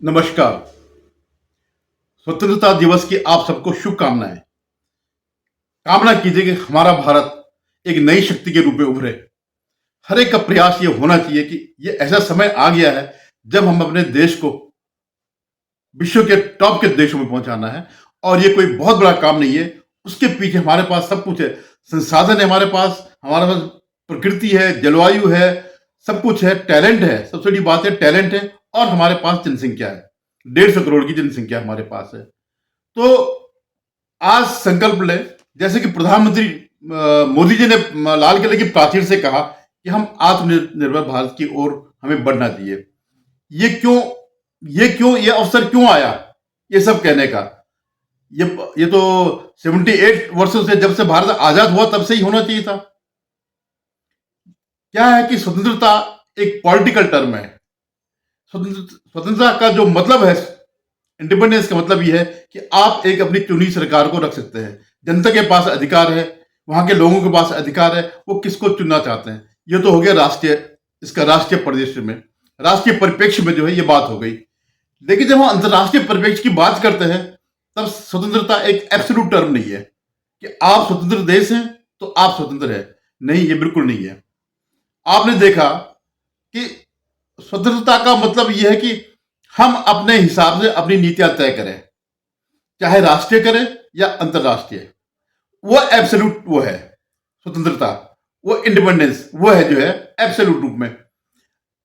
नमस्कार। स्वतंत्रता दिवस की आप सबको शुभकामनाएं। कामना कीजिए कि हमारा भारत एक नई शक्ति के रूप में उभरे। हर एक का प्रयास ये होना चाहिए कि ये ऐसा समय आ गया है जब हम अपने देश को विश्व के टॉप के देशों में पहुंचाना है। और ये कोई बहुत बड़ा काम नहीं है। उसके पीछे हमारे पास सब कुछ है। संसाधन है हमारे पास प्रकृति है, जलवायु है, सब कुछ है, टैलेंट है। सबसे बड़ी बात है टैलेंट है। और हमारे पास जनसंख्या है, 150 करोड़ की जनसंख्या हमारे पास है। तो आज संकल्प लें, जैसे कि प्रधानमंत्री मोदी जी ने लाल किले की प्राचीर से कहा कि हम आत्मनिर्भर भारत की ओर हमें बढ़ना चाहिए। ये क्यों ये अवसर क्यों आया ये सब कहने का? ये तो 78 वर्षों से, जब से भारत आजाद हुआ तब से ही होना चाहिए था। क्या है कि स्वतंत्रता एक पॉलिटिकल टर्म है। स्वतंत्रता का जो मतलब है, इंडिपेंडेंस का मतलब यह है कि आप एक अपनी चुनी सरकार को रख सकते हैं। जनता के पास अधिकार है, वहां के लोगों के पास अधिकार है, वो किसको चुनना चाहते हैं। ये तो हो गया राष्ट्रीय परिदृश्य में, राष्ट्रीय परिप्रेक्ष्य में जो है ये बात हो गई। लेकिन जब हम अंतर्राष्ट्रीय परिप्रेक्ष्य की बात करते हैं, तब स्वतंत्रता एक एब्सोल्यूट टर्म नहीं है कि आप स्वतंत्र देश हैं तो आप स्वतंत्र है। नहीं, ये बिल्कुल नहीं है। आपने देखा कि स्वतंत्रता का मतलब यह है कि हम अपने हिसाब से अपनी नीतियां तय करें, चाहे राष्ट्रीय करें या अंतर्राष्ट्रीय। वो एब्सोल्यूट वो है स्वतंत्रता, वो इंडिपेंडेंस वो है जो है एब्सोल्यूट रूप में।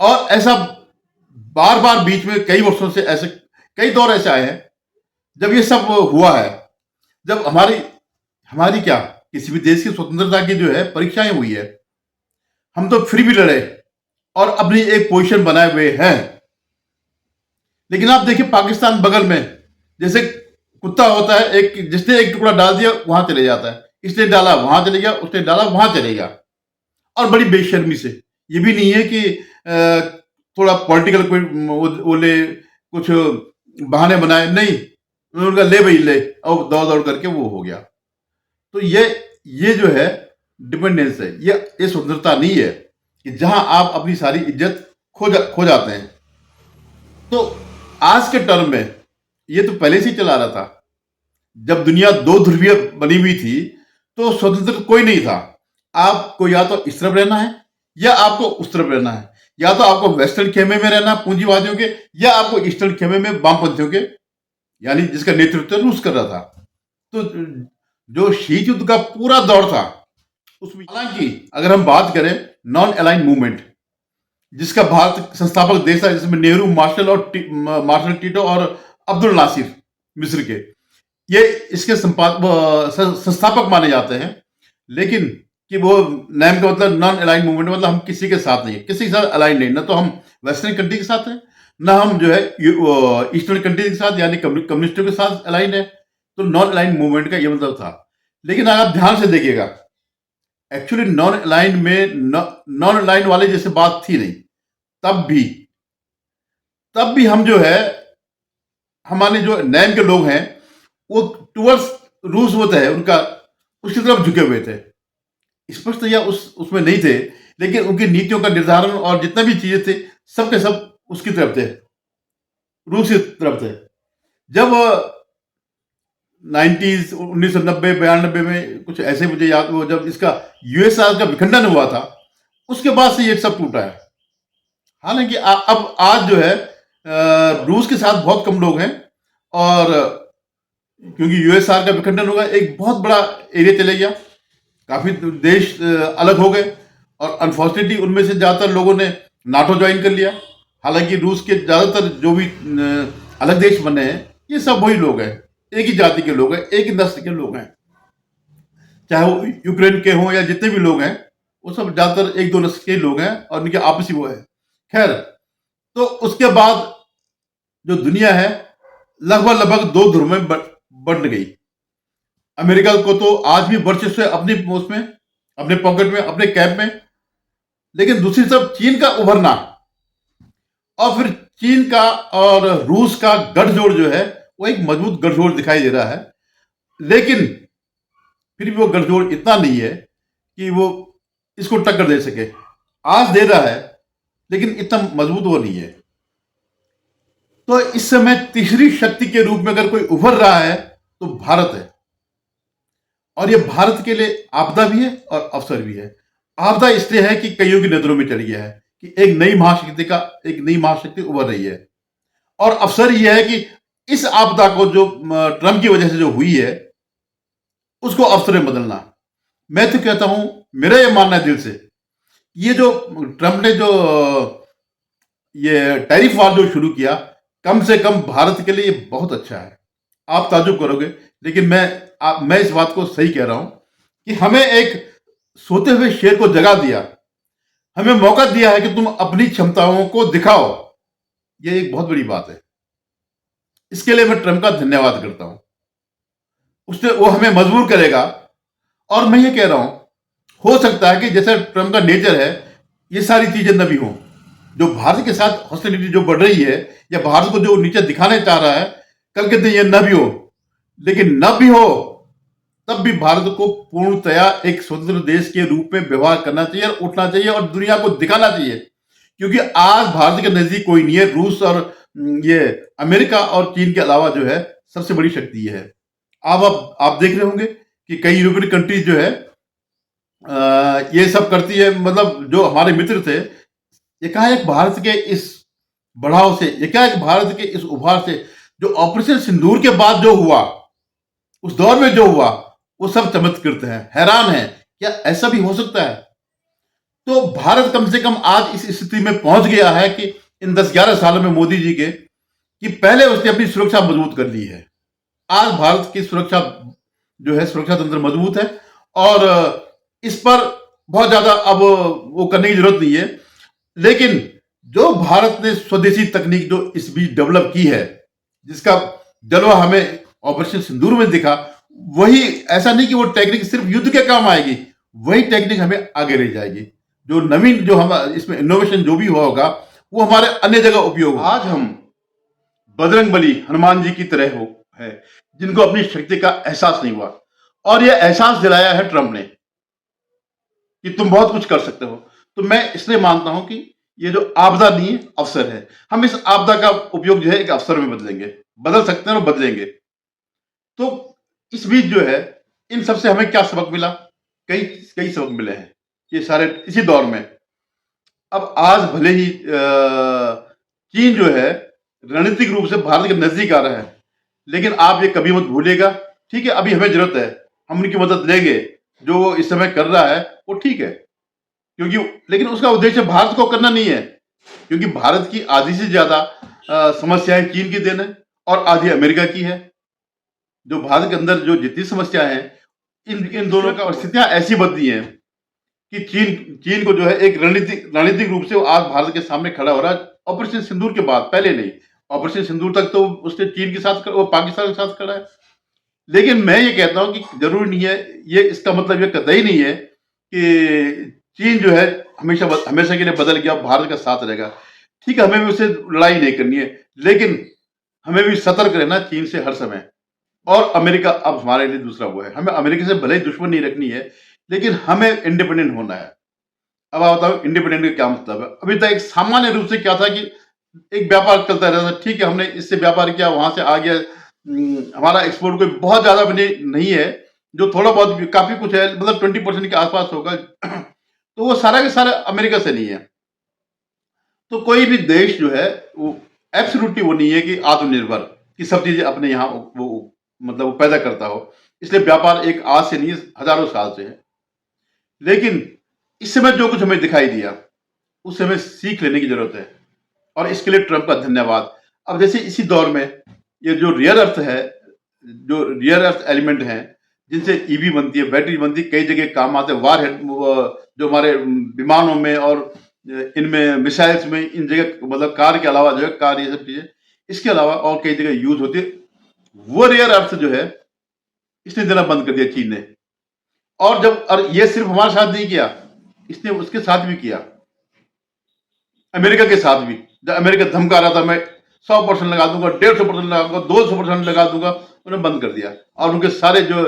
और ऐसा बार बार बीच में कई वर्षों से ऐसे कई दौर ऐसे आए हैं जब ये सब हुआ है। जब हमारी हमारी क्या किसी भी देश की स्वतंत्रता की जो है परीक्षाएं हुई है, हम तो फिर भी लड़े और अपनी एक पोजीशन बनाए हुए हैं। लेकिन आप देखिए पाकिस्तान बगल में, जैसे कुत्ता होता है, एक जिसने एक टुकड़ा डाल दिया वहां चले जाता है, इसने डाला वहां चले गया, उसने डाला वहां चले गया। और बड़ी बेशर्मी से, ये भी नहीं है कि थोड़ा पॉलिटिकल कोई वो ले कुछ बहाने बनाए, नहीं, उन्होंने कहा ले भाई ले, और दौड़ दौड़ करके वो हो गया। तो ये जो है डिपेंडेंस है, ये स्वतंत्रता नहीं है कि जहां आप अपनी सारी इज्जत खो जाते हैं। तो आज के टर्म में ये तो पहले से ही चला रहा था। जब दुनिया दो ध्रुवीय बनी हुई थी तो स्वतंत्र कोई नहीं था। आपको या तो इस तरफ रहना है या आपको उस तरफ रहना है, या तो आपको वेस्टर्न खेमे में रहना पूंजीवादियों के, या आपको ईस्टर्न खेमे में वामपंथियों के, यानी जिसका नेतृत्व रूस कर रहा था। तो जो शीत युद्ध का पूरा दौर था उसमें, हालांकि अगर हम बात करें नॉन अलाइन मूवमेंट, जिसका भारत संस्थापक देश था, जिसमें नेहरू, मार्शल टीटो और अब्दुल नासिर मिस्र के, ये इसके संस्थापक माने जाते हैं। लेकिन कि वो नेम का मतलब नॉन अलाइन मूवमेंट, मतलब हम किसी के साथ नहीं, किसी के साथ अलाइन नहीं, ना तो हम वेस्टर्न कंट्री के साथ हैं, ना हम जो है ईस्टर्न कंट्री के साथ यानी कम्युनिस्टों के साथ अलाइन है। तो नॉन अलाइन मूवमेंट का ये मतलब था। लेकिन अगर आप ध्यान से देखिएगा, एक्चुअली नॉन अलाइन वाले जैसे बात थी नहीं। तब भी हम जो है, हमारे जो नैम के लोग हैं वो टुवर्ड्स रूस होता है उनका, उसकी तरफ झुके हुए थे। स्पष्ट या उसमें नहीं थे, लेकिन उनकी नीतियों का निर्धारण और जितना भी चीजें थे सब के सब उसकी तरफ थे, रूस की तरफ थे। जब 1990-92 में कुछ ऐसे मुझे याद हुआ, जब इसका यूएसआर का विखंडन हुआ था, उसके बाद से ये सब टूटा है। हालांकि अब आज जो है रूस के साथ बहुत कम लोग हैं, और क्योंकि यूएसआर का विखंडन होगा, एक बहुत बड़ा एरिया चले गया, काफी देश अलग हो गए, और अनफॉर्चुनेटली उनमें से ज्यादातर लोगों ने नाटो ज्वाइन कर लिया। हालांकि रूस के ज्यादातर जो भी अलग देश बने हैं, ये सब वही लोग हैं, एक ही जाति के लोग हैं, एक ही नस्ल के लोग हैं, चाहे वो यूक्रेन के हों या जितने भी लोग हैं, वो सब ज्यादातर एक दो नस्ल के लोग हैं और उनके आपसी वो है। खैर, तो उसके बाद जो दुनिया है लगभग दो ध्रुव में बंट गई। अमेरिका को तो आज भी वर्चस्व है अपनी उसमें, अपने पॉकेट में, अपने कैब में। लेकिन दूसरी तरफ चीन का उभरना, और फिर चीन का और रूस का गठजोड़ जो है, वो एक मजबूत गठजोड़ दिखाई दे रहा है। लेकिन फिर भी वो गठजोड़ इतना नहीं है कि वो इसको टक्कर दे सके। आज दे रहा है लेकिन इतना मजबूत वो नहीं है। तो इस समय तीसरी शक्ति के रूप में अगर कोई उभर रहा है तो भारत है। और ये भारत के लिए आपदा भी है और अवसर भी है। आपदा इसलिए है कि कईयों की नजरों में चढ़ गया है कि एक नई महाशक्ति उभर रही है। और अवसर यह है कि इस आपदा को जो ट्रंप की वजह से जो हुई है उसको अवसर में बदलना। मैं तो कहता हूं, मेरा ये मानना है दिल से, ये जो ट्रंप ने जो ये टैरिफ वार जो शुरू किया, कम से कम भारत के लिए ये बहुत अच्छा है। आप ताजुब करोगे, लेकिन मैं इस बात को सही कह रहा हूं कि हमें एक सोते हुए शेर को जगा दिया, हमें मौका दिया है कि तुम अपनी क्षमताओं को दिखाओ। ये एक बहुत बड़ी बात है। इसके लिए मैं ट्रंप का धन्यवाद करता हूं। उसने वो हमें मजबूर करेगा। और मैं ये कह रहा हूं, हो सकता है कि जैसे ट्रंप का नेचर है, ये सारी चीजें न भी हों। जो भारत के साथ हॉस्टिलिटी जो बढ़ रही है या भारत को जो नीचे दिखाने चाह रहा है, कल के दिन ये न भी हो। लेकिन न भी हो तब भी भारत को पूर्णतया एक स्वतंत्र देश के रूप में व्यवहार करना चाहिए और उठना चाहिए और दुनिया को दिखाना चाहिए। क्योंकि आज भारत के नजदीक कोई नहीं है। रूस और ये अमेरिका और चीन के अलावा जो है सबसे बड़ी शक्ति ये है। अब आप देख रहे होंगे कि कई यूरोपियन कंट्रीज जो है ये सब करती है। मतलब जो हमारे मित्र थे, एकाएक भारत के इस बढ़ाव से, एकाएक भारत के इस उभार से, जो ऑपरेशन सिंदूर के बाद जो हुआ, उस दौर में जो हुआ, वो सब चमत्कृत है, हैरान है, क्या ऐसा भी हो सकता है? तो भारत कम से कम आज इस स्थिति में पहुंच गया है कि इन 10-11 सालों में मोदी जी के, कि पहले उसने अपनी सुरक्षा मजबूत कर ली है। आज भारत की सुरक्षा जो है, सुरक्षा तंत्र मजबूत है और इस पर बहुत ज्यादा अब वो करने की जरूरत नहीं है। लेकिन जो भारत ने स्वदेशी तकनीक जो इस बीच डेवलप की है, जिसका जलवा हमें ऑपरेशन सिंदूर में दिखा, वही, ऐसा नहीं कि वो टेक्निक सिर्फ युद्ध के काम आएगी, वही टेक्निक हमें आगे ले जाएगी। जो नवीन जो हम इसमें इनोवेशन जो भी हुआ होगा, वो हमारे अन्य जगह उपयोग। आज हम बजरंगबली हनुमान जी की तरह हो है, जिनको अपनी शक्ति का एहसास नहीं हुआ और यह एहसास दिलाया है ट्रंप ने कि तुम बहुत कुछ कर सकते हो। तो मैं इसलिए मानता हूं कि ये जो आपदा नहीं है, अवसर है। हम इस आपदा का उपयोग जो है एक अवसर में बदलेंगे, बदल सकते हैं और बदलेंगे। तो इस बीच जो है, इन सबसे हमें क्या सबक मिला? कई कई सबक मिले हैं ये सारे इसी दौर में। अब आज भले ही चीन जो है रणनीतिक रूप से भारत के नजदीक आ रहा है, लेकिन आप ये कभी मत भूलिएगा, ठीक है, अभी हमें जरूरत है, हम उनकी मदद लेंगे। जो वो इस समय कर रहा है वो ठीक है, क्योंकि लेकिन उसका उद्देश्य भारत को करना नहीं है, क्योंकि भारत की आधी से ज्यादा समस्याएं चीन की देन है और आधी अमेरिका की है। जो भारत के अंदर जो जितनी समस्याएं हैं, इन दोनों का परिस्थितियां ऐसी बदली हैं कि चीन को जो है एक रणनीतिक रूप से वो आज भारत के सामने खड़ा हो रहा है। ऑपरेशन सिंदूर के बाद, पहले नहीं, ऑपरेशन सिंदूर तक तो उसने चीन के साथ, वो पाकिस्तान के साथ खड़ा है। लेकिन मैं ये कहता हूं कि जरूरी नहीं है, ये इसका मतलब ये कतई नहीं है कि चीन जो है हमेशा के लिए बदल गया, भारत का साथ रहेगा। ठीक है, हमें भी उससे लड़ाई नहीं करनी है, लेकिन हमें भी सतर्क रहना चीन से हर समय। और अमेरिका अब हमारे लिए दूसरा वो है, हमें अमेरिका से भले ही दुश्मन नहीं रखनी है, लेकिन हमें इंडिपेंडेंट होना है। अब आप बताओ इंडिपेंडेंट का क्या मतलब है? अभी तक एक सामान्य रूप से क्या था कि एक व्यापार चलता रहता था, ठीक है, हमने इससे व्यापार किया, वहां से आ गया, हमारा एक्सपोर्ट कोई बहुत ज्यादा भी नहीं है, जो थोड़ा बहुत काफी कुछ है, मतलब 20% के आसपास होगा। तो वो सारा के सारा अमेरिका से नहीं है। तो कोई भी देश जो है वो एब्सोल्युटली वो नहीं है कि आत्मनिर्भर, कि सब चीजें अपने यहाँ वो मतलब वो पैदा करता हो। इसलिए व्यापार एक आज से नहीं, हजारों साल से है। लेकिन इस समय जो कुछ हमें दिखाई दिया, उससे हमें सीख लेने की जरूरत है और इसके लिए ट्रंप का धन्यवाद। अब जैसे इसी दौर में ये जो रियर अर्थ है, जो रियर अर्थ एलिमेंट हैं, जिनसे ईवी बनती है, बैटरी बनती है, कई जगह काम आते हैं, वार हेड जो हमारे विमानों में और इनमें मिसाइल्स में, इन जगह, मतलब कार के अलावा जो है, कार ये सब चीजें, इसके अलावा और कई जगह यूज होती है। वो रियर अर्थ जो है इसने देना बंद कर दिया चीन ने। और ये सिर्फ हमारे साथ नहीं किया, इसने उसके साथ भी किया, अमेरिका के साथ भी। जब अमेरिका धमका रहा था मैं 100% लगा दूंगा, 150% लगा दूंगा, 200% लगा दूंगा, उन्होंने बंद कर दिया और उनके सारे जो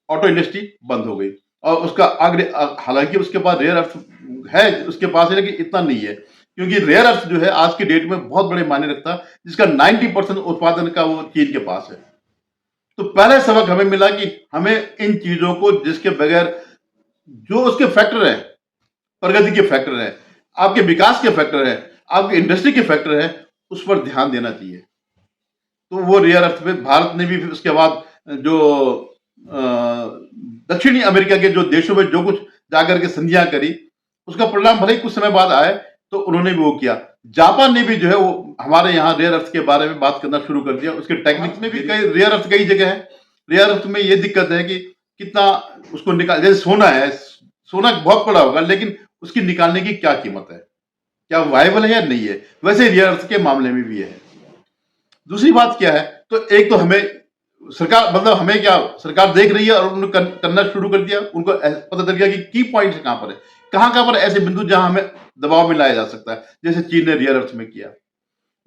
ऑटो इंडस्ट्री बंद हो गई। और उसका आगे, हालांकि उसके पास रेयर अर्थ है, उसके पास है, लेकिन इतना नहीं है। क्योंकि रेयर अर्थ जो है आज की डेट में बहुत बड़े मायने रखता है, जिसका 90% उत्पादन का वो चीन के पास है। तो पहले सबक हमें मिला कि हमें इन चीजों को, जिसके बगैर जो उसके फैक्टर है, प्रगति के फैक्टर है, आपके विकास के फैक्टर है, आपकी इंडस्ट्री के फैक्टर है, उस पर ध्यान देना चाहिए। तो वो रेयर अर्थ में भारत ने भी फिर उसके बाद जो दक्षिणी अमेरिका के जो देशों में जो कुछ जाकर के संधियां करी, उसका परिणाम भले ही कुछ समय बाद आए, तो उन्होंने भी वो किया। जापान ने भी जो है वो हमारे यहाँ रेयर अर्थ के बारे में बात करना शुरू कर दिया। उसके टेक्निक्स में भी कई रेयर अर्थ कई जगह है। रेयर अर्थ में ये दिक्कत है कि कितना उसको निकाल, जैसे सोना है, सोना बहुत बड़ा होगा, लेकिन उसकी निकालने की क्या कीमत है, क्या वायबल है या नहीं है, वैसे रेयर अर्थ के मामले में भी है। दूसरी बात क्या है, तो एक तो हमें सरकार, मतलब हमें क्या, सरकार देख रही है और उन्होंने करना शुरू कर दिया। उनको पता चल गया कि की पॉइंट्स कहां पर है, कहां पर ऐसे बिंदु जहां हमें दबाव में लाया जा सकता है, जैसे चीन ने रियर अर्थ में किया।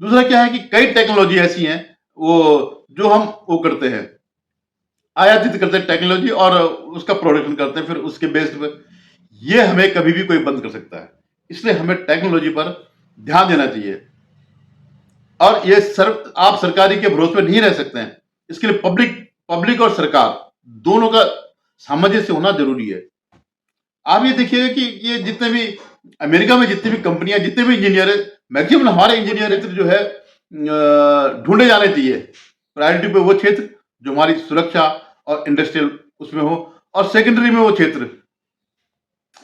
दूसरा क्या है कि कई टेक्नोलॉजी ऐसी हैं वो जो हम वो करते हैं, आयातित करते हैं टेक्नोलॉजी और उसका प्रोडक्शन करते हैं, फिर उसके बेस्ड पे ये हमें कभी भी कोई बंद कर सकता है। इसलिए हमें टेक्नोलॉजी पर ध्यान देना चाहिए। और ये आप सरकारी के भरोसे पर नहीं रह सकते हैं। इसके लिए पब्लिक और सरकार दोनों का सामंजस्य होना जरूरी है। आप ये देखिएगा कि ये जितने भी अमेरिका में जितनी भी कंपनियां, जितने भी इंजीनियर है, मैक्सिमम हमारे इंजीनियर इत्र जो है ढूंढे जाने चाहिए प्रायोरिटी पे वो क्षेत्र जो हमारी सुरक्षा और इंडस्ट्रियल उसमें हो, और सेकेंडरी में वो क्षेत्र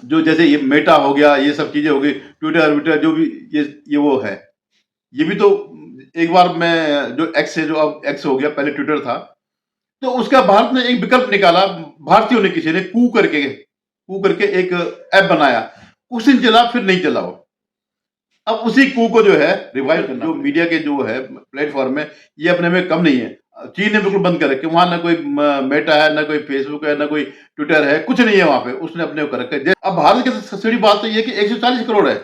जो जैसे ये मेटा हो गया, ये सब चीजें हो गई, ट्विटर विटर जो भी ये वो है। ये भी तो एक बार मैं जो एक्स है, जो अब एक्स हो गया, पहले ट्विटर था, तो उसका भारत ने एक विकल्प निकाला, भारतीयों ने, किसी ने कू करके एक ऐप बनाया। कुछ दिन चला, फिर नहीं चला वो। अब उसी कू को जो है रिवाइव करना, जो मीडिया के जो है प्लेटफॉर्म में, ये अपने में कम नहीं है। चीन ने बिल्कुल बंद कर रखे, वहां ना कोई मेटा है, ना कोई फेसबुक है, ना कोई ट्विटर है, कुछ नहीं है वहां पे, उसने अपने को कर रखा है। अब भारत की सबसे बड़ी बात तो ये कि 140 करोड़ है।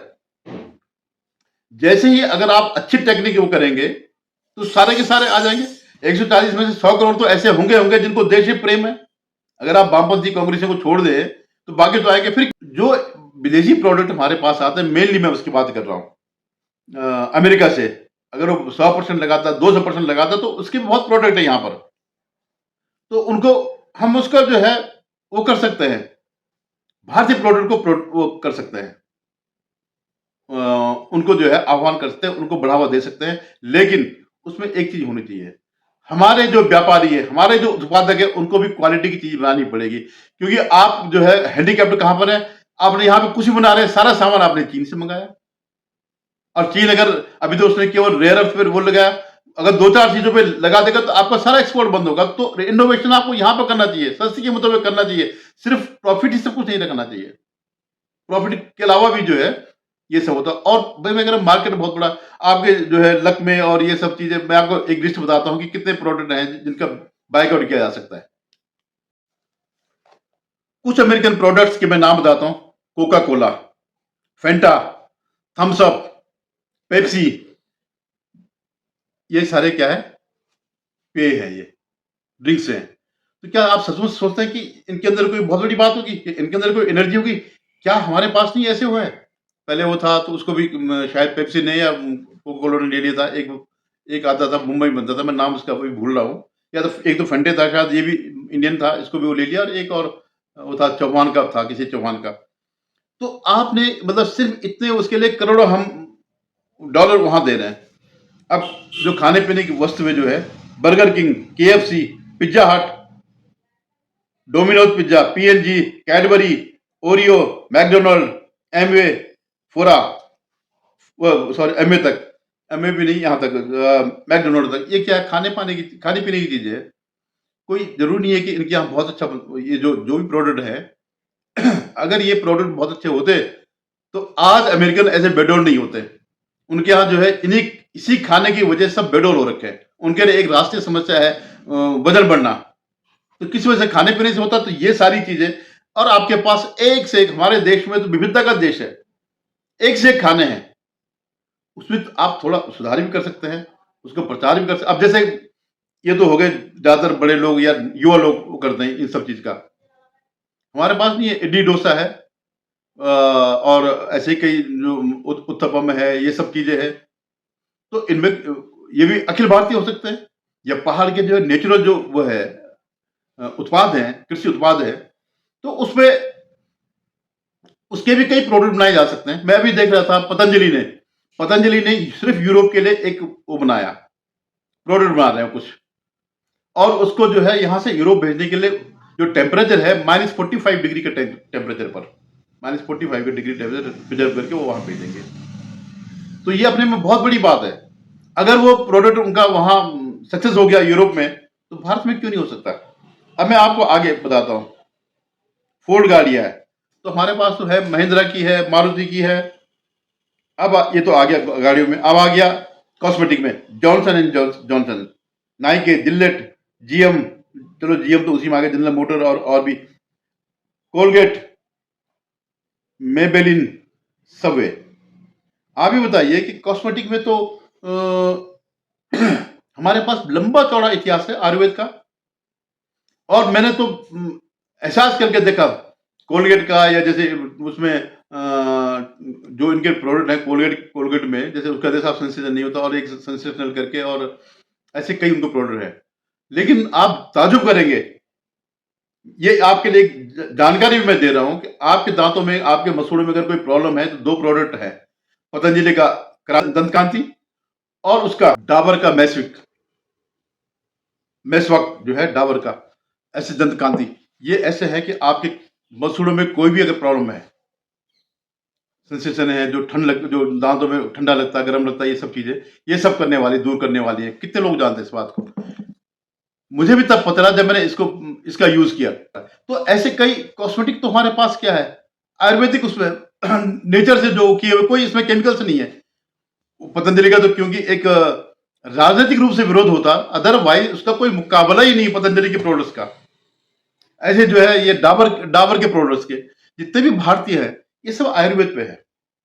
जैसे ही अगर आप अच्छी टेक्निक वो करेंगे तो सारे के सारे आ जाएंगे। 140 में से 100 करोड़ तो ऐसे होंगे जिनको देश से प्रेम है। अगर आप वामपंथी कांग्रेसियों को छोड़ दे तो बाकी तो आएंगे। फिर जो विदेशी प्रोडक्ट हमारे पास आते हैं, मेनली मैं उसकी बात कर रहा हूं अमेरिका से, अगर वो 100% लगाता, 200% लगाता, तो उसके बहुत प्रोडक्ट है यहां पर, तो उनको हम उसका जो है वो कर सकते हैं, भारतीय प्रोडक्ट को वो कर सकते हैं, उनको जो है आह्वान कर सकते हैं, उनको बढ़ावा दे सकते हैं। लेकिन उसमें एक चीज होनी चाहिए, हमारे जो व्यापारी है, हमारे जो उत्पादक है, उनको भी क्वालिटी की चीज बनानी पड़ेगी। क्योंकि आप जो है हैंडीकैप्ड कहां पर है, आपने यहां पे कुछ भी बना रहे हैं, सारा सामान आपने चीन से मंगाया। और चीन अगर अभी तो उसने केवल रेयर अर्थ पर वो लगाया, अगर 2-4 चीजों पे लगा देगा तो आपका सारा एक्सपोर्ट बंद होगा। तो इनोवेशन आपको यहां पर करना चाहिए, सस्ती कीमतों पे करना चाहिए। सिर्फ प्रॉफिट ही सब कुछ नहीं रखना चाहिए, प्रॉफिट के अलावा भी जो है ये सब होता है। और भाई मैं कह रहा हूँ मार्केट बहुत बड़ा आपके जो है लक में, और ये सब चीजें मैं आपको एक लिस्ट बताता हूँ कि कितने प्रोडक्ट हैं जिनका बाइकआउट किया जा सकता है। कुछ अमेरिकन प्रोडक्ट्स के मैं नाम बताता हूँ, कोका कोला, फेंटा, थम्स अप, पेप्सी, ये सारे क्या है, पेय है, ये ड्रिंक्स हैं। तो क्या आप सचमुच सोचते हैं कि इनके अंदर कोई बहुत बड़ी बात होगी, इनके अंदर कोई एनर्जी होगी? क्या हमारे पास नहीं ऐसे हुआ है? पहले वो था तो उसको भी शायद पेप्सी ने या कोका कोला ने ले लिया था। एक आता था, मुंबई में बनता था, मैं नाम उसका अभी भूल रहा हूँ। या तो एक तो फंटे था शायद, ये भी इंडियन था, इसको भी वो ले लिया। और एक और वो था, चौहान का था, किसी चौहान का। तो आपने मतलब सिर्फ इतने उसके लिए करोड़ों हम डॉलर वहां दे रहे हैं। अब जो खाने पीने की वस्तुएं जो है, बर्गर किंग, केएफसी, पिज्जा हट, Domino's pizza, PNG, Cadbury, Oreo, McDonald, Amway, फोरा, सॉरी एमए तक, एमए भी नहीं, यहाँ तक मैकडोनल्ड तक। ये क्या है, खाने पीने की चीजें है। कोई जरूरी नहीं है कि इनके यहाँ बहुत अच्छा ये जो जो भी प्रोडक्ट है अगर ये प्रोडक्ट बहुत अच्छे होते तो आज अमेरिकन ऐसे बेडोल नहीं होते। उनके यहाँ जो है इसी खाने की वजह से सब बेडोल हो रखे हैं। उनके लिए एक राष्ट्रीय समस्या है वजन बढ़ना, तो किस वजह से, खाने पीने से होता। तो ये सारी चीजें, और आपके पास एक से एक, हमारे देश में तो विविधता का देश है, एक से एक खाने हैं, उसमें तो आप थोड़ा सुधार भी कर सकते हैं, उसको प्रचार भी कर सकते। अब जैसे ये तो हो गए ज्यादातर बड़े लोग या युवा लोग वो करते हैं इन सब चीज का, हमारे पास नहीं है। इडली डोसा है, और ऐसे कई जो उत्तपम है, ये सब चीजें हैं। तो इनमें ये भी अखिल भारतीय हो सकते हैं, या पहाड़ के जो नेचुरल जो वो है उत्पाद हैं, कृषि उत्पाद है, तो उसमें उसके भी कई प्रोडक्ट बनाए जा सकते हैं। मैं अभी देख रहा था पतंजलि ने सिर्फ यूरोप के लिए एक वो बनाया, प्रोडक्ट बना रहे हैं कुछ, और उसको जो है यहाँ से यूरोप भेजने के लिए जो टेम्परेचर है -45 डिग्री के टेम्परेचर पर, -45 डिग्री टेम्परेचर प्रिजर्व करके वो वहां भेजेंगे। तो ये अपने में बहुत बड़ी बात है। अगर वो प्रोडक्ट उनका वहां सक्सेस हो गया यूरोप में, तो भारत में क्यों नहीं हो सकता। अब मैं आपको आगे बताता हूँ। फोर्ड गाड़ियां है, तो हमारे पास तो है, महिंद्रा की है, मारुति की है। अब ये तो आ गया गाड़ियों में। अब आ गया कॉस्मेटिक में, Johnson and Johnson, Nike, Gillette, GM, चलो जीएम तो उसी में आ गया, जनरल मोटर, और भी, कोलगेट, मेबेलिन, सबवे। आप ही बताइए कि कॉस्मेटिक में तो हमारे पास लंबा चौड़ा इतिहास है आयुर्वेद का, और मैंने तो एहसास करके देखा कोलगेट का, या जैसे उसमें जो इनके प्रोडक्ट है कोलगेट में, जैसे उसका जैसा सेंसेशन नहीं होता, और एक सेंसेशनल करके, और ऐसे कई उनको प्रोडक्ट है। लेकिन आप ताजुब करेंगे, ये आपके लिए एक जानकारी भी मैं दे रहा हूं कि आपके दांतों में, आपके मसूड़ों में अगर कोई प्रॉब्लम है, तो दो प्रोडक्ट है, पतंजलि का दंत कांति, और उसका डाबर का मेसवक जो है डाबर का, ऐसे दंत कांति। ये ऐसे है कि आपके मसूड़ों में कोई भी अगर प्रॉब्लम है, सेंसेशन है, जो दांतों में ठंडा लगता है, गर्म लगता है, ये सब चीजें, ये सब करने वाली, दूर करने वाली है। कितने लोग जानते हैं इस बात को। मुझे भी तब पता चला जब मैंने इसका यूज किया। तो ऐसे कई कॉस्मेटिक तो हमारे पास क्या है, आयुर्वेदिक, उसमें नेचर से जो किए हुए, कोई इसमें केमिकल्स नहीं है। पतंजलि का तो क्योंकि एक राजनीतिक रूप से विरोध होता, अदरवाइज उसका कोई मुकाबला ही नहीं पतंजलि के प्रोडक्ट्स का। ऐसे जो है ये डाबर के प्रोडक्ट्स के जितने भी भारतीय है, ये सब आयुर्वेद पे है,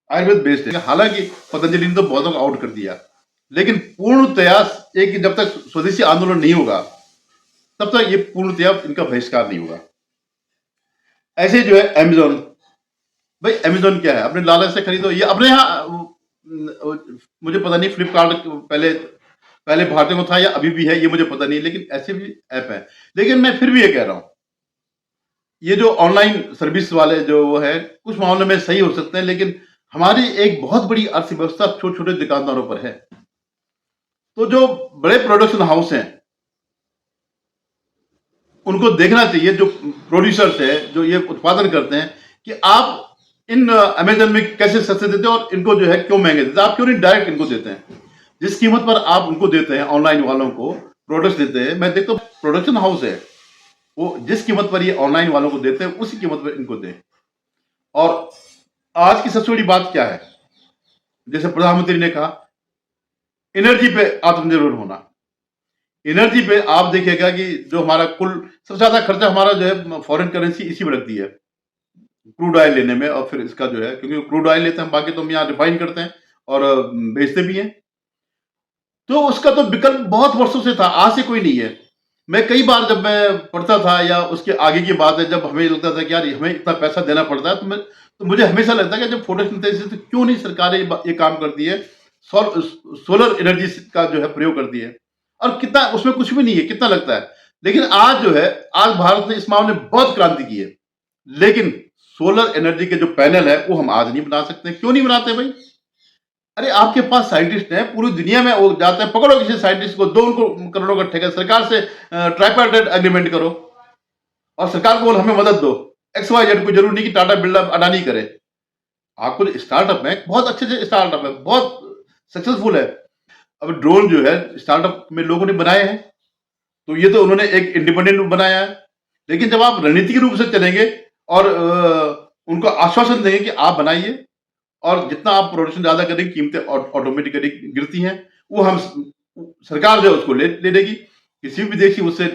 आयुर्वेद बेस्ड है। हालांकि पतंजलि ने तो बहुतों को आउट कर दिया, लेकिन पूर्णतया एक जब तक स्वदेशी आंदोलन नहीं होगा, तब तक ये पूर्णतया इनका बहिष्कार नहीं होगा। ऐसे जो है अमेजोन, भाई अमेजोन क्या है, अपने लालच से खरीदो। ये अपने यहाँ, मुझे पता नहीं फ्लिपकार्ट पहले पहले भारतीयों में था या अभी भी है, ये मुझे पता नहीं, लेकिन ऐसे भी ऐप है। लेकिन मैं फिर भी ये कह रहा हूं, ये जो ऑनलाइन सर्विस वाले जो वो है, कुछ मामलों में सही हो सकते हैं, लेकिन हमारी एक बहुत बड़ी अर्थव्यवस्था छोटे छोटे दुकानदारों पर है। तो जो बड़े प्रोडक्शन हाउस हैं, उनको देखना चाहिए, जो प्रोड्यूसर्स है, जो ये उत्पादन करते हैं, कि आप इन अमेजन में कैसे सस्ते देते हैं, और इनको जो है क्यों महंगे देते हैं। आप क्यों नहीं डायरेक्ट इनको देते हैं, जिस कीमत पर आप उनको देते हैं, ऑनलाइन वालों को प्रोडक्ट्स देते हैं। मैं देखता हूँ प्रोडक्शन हाउस है, वो जिस कीमत पर ये ऑनलाइन वालों को देते हैं, उसी कीमत पर इनको दें। और आज की सबसे बड़ी बात क्या है, जैसे प्रधानमंत्री ने कहा, एनर्जी पे आत्मनिर्भर होना। एनर्जी पे आप देखिएगा कि जो हमारा कुल सबसे ज्यादा खर्चा हमारा जो है फॉरेन करेंसी इसी में लगती है, क्रूड ऑयल लेने में, और फिर इसका जो है, क्योंकि क्रूड ऑयल लेते हैं, बाकी तो हम यहाँ रिफाइन करते हैं और बेचते भी हैं। तो उसका तो विकल्प बहुत वर्षों से था, आज से कोई नहीं है। मैं कई बार जब मैं पढ़ता था, या उसके आगे की बात है, जब हमें लगता था कि यार हमें इतना पैसा देना पड़ता है, तो मुझे हमेशा लगता है कि जब फोटोसिंथेसिस, तो क्यों नहीं सरकारें ये काम करती है, सोलर एनर्जी का जो है प्रयोग करती है। और कितना उसमें कुछ भी नहीं है, कितना लगता है। लेकिन आज जो है, आज भारत ने इस मामले में बहुत क्रांति की है। लेकिन सोलर एनर्जी के जो पैनल है, वो हम आज नहीं बना सकते। क्यों नहीं बनाते भाई? अरे आपके पास साइंटिस्ट हैं, पूरी दुनिया में वो जाते हैं, पकड़ो किसी साइंटिस्ट को, दो उनको करोड़ों का ठेका, सरकार से ट्राइपार्टाइट एग्रीमेंट करो, और सरकार को बोल हमें मदद दो। XYZ, कोई जरूरी नहीं कि टाटा बिरला अडानी करे। आपको स्टार्टअप है, बहुत अच्छे से स्टार्टअप है, बहुत सक्सेसफुल है। अब ड्रोन जो है स्टार्टअप में लोगों ने बनाए हैं, तो ये तो उन्होंने एक इंडिपेंडेंट बनाया है। लेकिन जब आप रणनीतिक रूप से चलेंगे और उनको आश्वासन देंगे कि आप बनाइए, और जितना आप प्रोडक्शन ज्यादा करेंगे, कीमतें ऑटोमेटिकली गिरती हैं, वो हम सरकार जो है उसको ले लेगी। किसी भी देश की उससे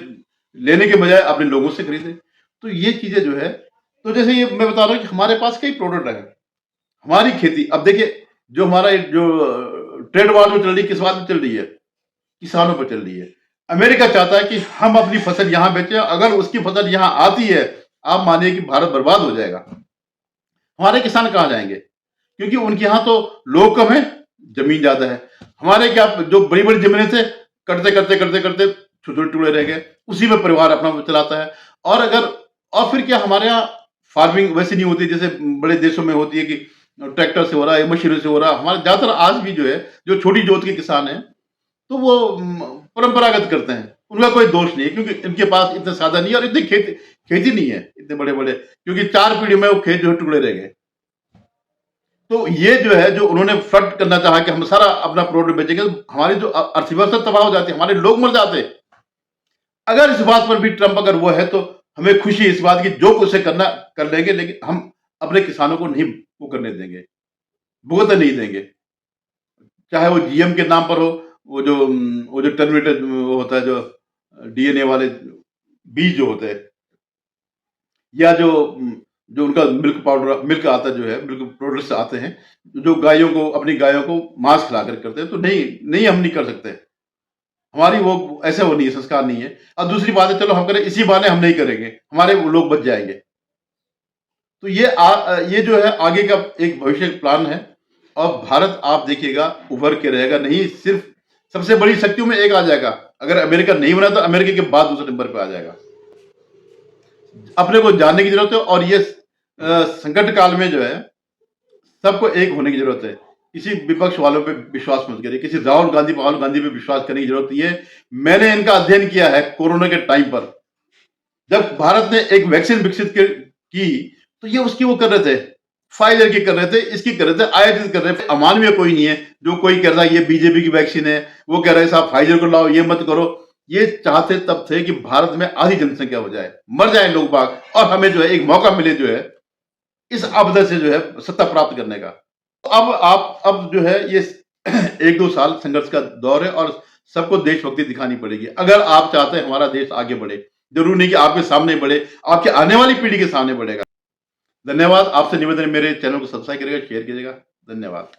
लेने के बजाय अपने लोगों से खरीदे। तो ये चीजें जो है, तो जैसे ये मैं बता रहा हूँ कि हमारे पास कई प्रोडक्ट है, हमारी खेती। अब देखिए, जो हमारा जो ट्रेड वार जो चल रही है, किस बात में चल रही है? किसानों पर चल रही है। अमेरिका चाहता है कि हम अपनी फसल यहां बेचें, अगर उसकी फसल यहां आती है, आप मानिए कि भारत बर्बाद हो जाएगा। हमारे किसान कहाँ जाएंगे? क्योंकि उनके यहाँ तो लोग कम है, जमीन ज्यादा है। हमारे क्या, जो बड़ी बड़ी जमीनें थे, करते करते करते करते छोटे छोटे टुकड़े रह गए, उसी में परिवार अपना चलाता है। और अगर, और फिर क्या, हमारे यहाँ फार्मिंग वैसी नहीं होती जैसे बड़े देशों में होती है कि ट्रैक्टर से हो रहा है, मशीनों से हो रहा है। हमारे ज्यादातर आज भी जो है, जो छोटी जोत के किसान हैं, तो वो परंपरागत करते हैं। उनका कोई दोष नहीं है, क्योंकि इनके पास इतने साधन नहीं है और इतनी खेती नहीं है इतने बड़े बड़े, क्योंकि 4 पीढ़ी में वो खेत जो है टुकड़े रह गए। तो ये जो है, जो उन्होंने फ्रंट करना चाहा कि हम सारा अपना प्रोडक्ट बेचेंगे, तो हमारी जो अर्थव्यवस्था तबाह हो जाती, हमारे लोग मर जाते। अगर इस बात पर भी ट्रंप अगर वो है, तो हमें खुशी है इस बात की, जो कुछ से करना कर लेंगे, लेकिन हम अपने किसानों को नहीं वो करने देंगे, भुगतने नहीं देंगे। चाहे वो जीएम के नाम पर हो, वो जो टर्मिनेटेड वो होता है, जो डीएनए वाले बीज जो होते हैं, या जो उनका मिल्क पाउडर, मिल्क आता जो है, मिल्क प्रोडक्ट्स आते हैं, जो गायों को, अपनी गायों को मांस खिलाकर करते हैं, तो नहीं नहीं, हम नहीं कर सकते। हमारी वो ऐसे वो नहीं है, संस्कार नहीं है। और दूसरी बात है, चलो हम करें, इसी बहाने हम नहीं करेंगे, हमारे वो लोग बच जाएंगे। तो ये जो है आगे का एक भविष्य प्लान है। और भारत, आप देखिएगा, उभर के रहेगा, नहीं सिर्फ सबसे बड़ी शक्तियों में एक आ जाएगा। अगर अमेरिका नहीं बना, तो अमेरिका के बाद दूसरे नंबर पे आ जाएगा। अपने को जानने की जरूरत है। और ये संकट काल में जो है, सबको एक होने की जरूरत है। किसी विपक्ष वालों पे विश्वास मत करिए, किसी राहुल गांधी पे विश्वास करने की जरूरत नहीं है। मैंने इनका अध्ययन किया है कोरोना के टाइम पर, जब भारत ने एक वैक्सीन विकसित की, तो ये उसकी वो कर रहे थे, फाइजर की कर रहे थे, इसकी कर रहे थे, आयातित कर रहे थे। अमानवीय कोई नहीं है। जो कोई कह रहा है ये बीजेपी की वैक्सीन है, वो कह रहे हैं साहब फाइजर को लाओ, ये मत करो। ये चाहते तब थे कि भारत में आधी जनसंख्या हो जाए, मर जाए लोग बाग, और हमें जो है एक मौका मिले, जो है इस आपदा से जो है सत्ता प्राप्त करने का। अब जो है ये 1-2 साल संघर्ष का दौर है, और सबको देशभक्ति दिखानी पड़ेगी अगर आप चाहते हैं हमारा देश आगे बढ़े। जरूरी नहीं कि आपके सामने बढ़े, आपके आने वाली पीढ़ी के सामने बढ़ेगा। धन्यवाद। आपसे निवेदन है, मेरे चैनल को सब्सक्राइब करिएगा, शेयर कीजिएगा। धन्यवाद।